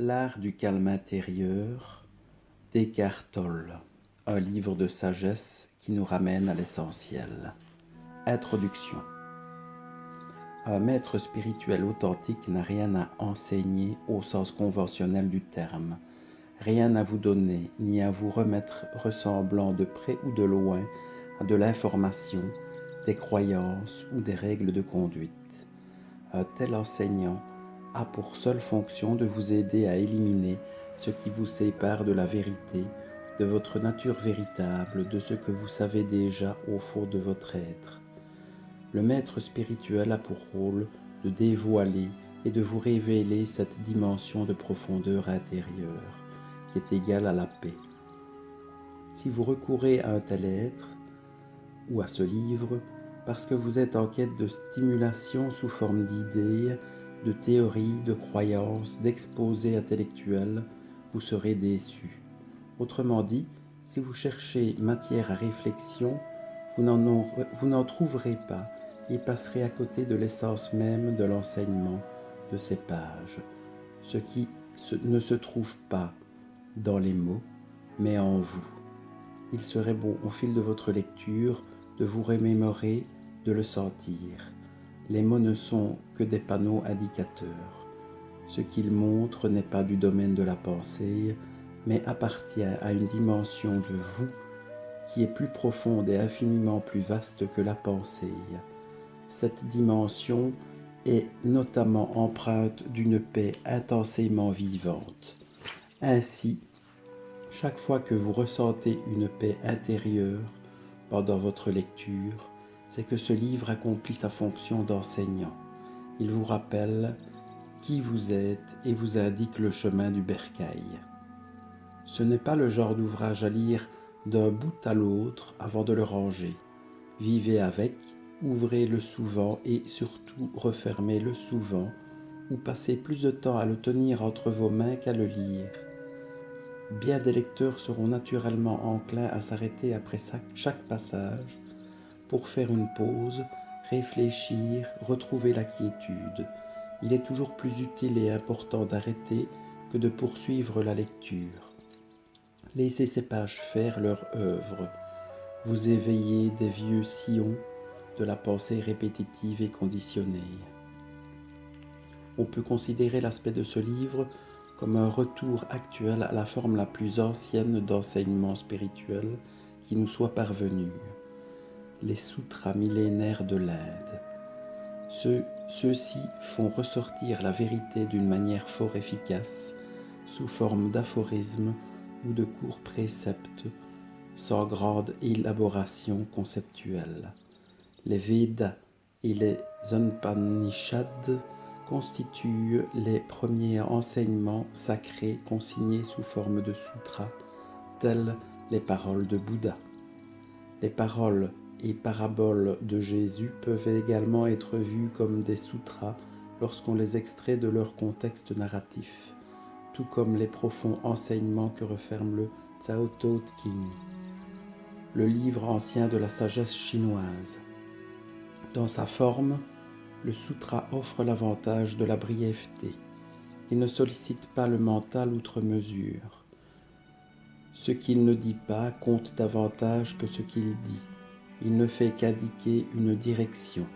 L'art du calme intérieur d'Eckhart Tolle, un livre de sagesse qui nous ramène à l'essentiel. Introduction. Un maître spirituel authentique n'a rien à enseigner au sens conventionnel du terme, rien à vous donner ni à vous remettre ressemblant de près ou de loin à de l'information, des croyances ou des règles de conduite. Un tel enseignant a pour seule fonction de vous aider à éliminer ce qui vous sépare de la vérité, de votre nature véritable, de ce que vous savez déjà au fond de votre être. Le maître spirituel a pour rôle de dévoiler et de vous révéler cette dimension de profondeur intérieure qui est égale à la paix. Si vous recourez à un tel être ou à ce livre, parce que vous êtes en quête de stimulation sous forme d'idées, de théories, de croyances, d'exposés intellectuels, vous serez déçu. Autrement dit, si vous cherchez matière à réflexion, vous n'en trouverez pas et passerez à côté de l'essence même de l'enseignement de ces pages, ce qui ne se trouve pas dans les mots, mais en vous. Il serait bon, au fil de votre lecture, de vous remémorer, de le sentir. Les mots ne sont que des panneaux indicateurs. Ce qu'ils montrent n'est pas du domaine de la pensée, mais appartient à une dimension de vous qui est plus profonde et infiniment plus vaste que la pensée. Cette dimension est notamment empreinte d'une paix intensément vivante. Ainsi, chaque fois que vous ressentez une paix intérieure pendant votre lecture, c'est que ce livre accomplit sa fonction d'enseignant. Il vous rappelle qui vous êtes et vous indique le chemin du bercail. Ce n'est pas le genre d'ouvrage à lire d'un bout à l'autre avant de le ranger. Vivez avec, ouvrez-le souvent et surtout refermez-le souvent, ou passez plus de temps à le tenir entre vos mains qu'à le lire. Bien des lecteurs seront naturellement enclins à s'arrêter après chaque passage pour faire une pause, réfléchir, retrouver la quiétude. Il est toujours plus utile et important d'arrêter que de poursuivre la lecture. Laissez ces pages faire leur œuvre. Vous éveillez des vieux sillons de la pensée répétitive et conditionnée. On peut considérer l'aspect de ce livre comme un retour actuel à la forme la plus ancienne d'enseignement spirituel qui nous soit parvenue, les sutras millénaires de l'Inde. Ceux-ci font ressortir la vérité d'une manière fort efficace, sous forme d'aphorismes ou de courts préceptes, sans grande élaboration conceptuelle. Les Védas et les Upanishads constituent les premiers enseignements sacrés consignés sous forme de sutras, telles les paroles de Bouddha. Les paroles et paraboles de Jésus peuvent également être vues comme des sutras lorsqu'on les extrait de leur contexte narratif, tout comme les profonds enseignements que referme le Tao Te Ching, le livre ancien de la sagesse chinoise. Dans sa forme, le sutra offre l'avantage de la brièveté. Il ne sollicite pas le mental outre mesure. Ce qu'il ne dit pas compte davantage que ce qu'il dit. Il ne fait qu'indiquer une direction.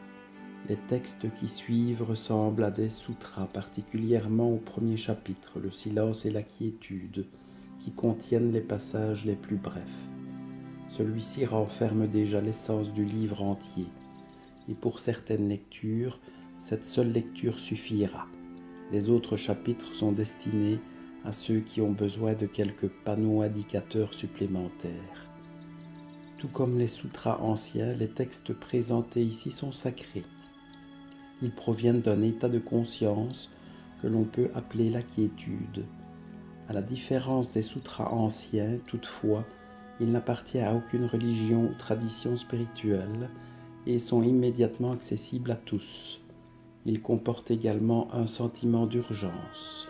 Les textes qui suivent ressemblent à des sutras, particulièrement au premier chapitre, le silence et la quiétude, qui contiennent les passages les plus brefs. Celui-ci renferme déjà l'essence du livre entier. Et pour certaines lectures, cette seule lecture suffira. Les autres chapitres sont destinés à ceux qui ont besoin de quelques panneaux indicateurs supplémentaires. Tout comme les sutras anciens, les textes présentés ici sont sacrés. Ils proviennent d'un état de conscience que l'on peut appeler la quiétude. À la différence des sutras anciens, toutefois, ils n'appartiennent à aucune religion ou tradition spirituelle et sont immédiatement accessibles à tous. Ils comportent également un sentiment d'urgence.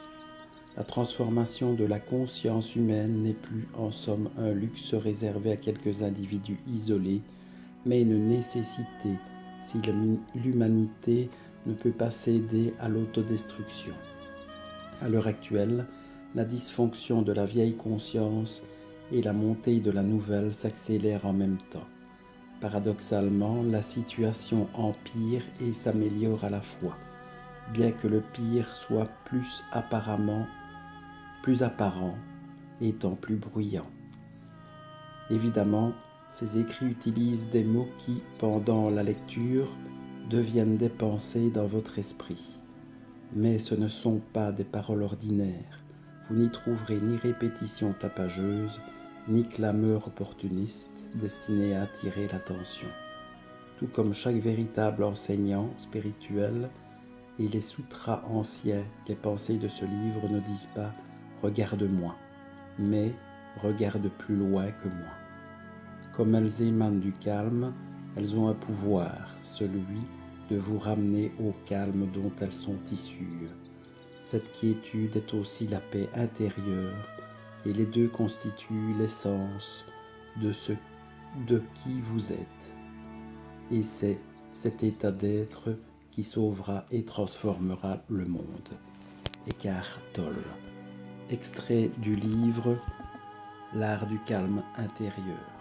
La transformation de la conscience humaine n'est plus en somme un luxe réservé à quelques individus isolés, mais une nécessité si l'humanité ne peut pas céder à l'autodestruction. À l'heure actuelle, la dysfonction de la vieille conscience et la montée de la nouvelle s'accélèrent en même temps. Paradoxalement, la situation empire et s'améliore à la fois, bien que le pire soit plus apparent, étant plus bruyant. Évidemment, ces écrits utilisent des mots qui, pendant la lecture, deviennent des pensées dans votre esprit. Mais ce ne sont pas des paroles ordinaires. Vous n'y trouverez ni répétition tapageuse, ni clameur opportuniste destinée à attirer l'attention. Tout comme chaque véritable enseignant spirituel et les sutras anciens, les pensées de ce livre ne disent pas « regarde-moi », mais « regarde plus loin que moi ». Comme elles émanent du calme, elles ont un pouvoir, celui de vous ramener au calme dont elles sont issues. Cette quiétude est aussi la paix intérieure, et les deux constituent l'essence de qui vous êtes. Et c'est cet état d'être qui sauvera et transformera le monde. Eckhart Tolle. Extrait du livre L'art du calme intérieur.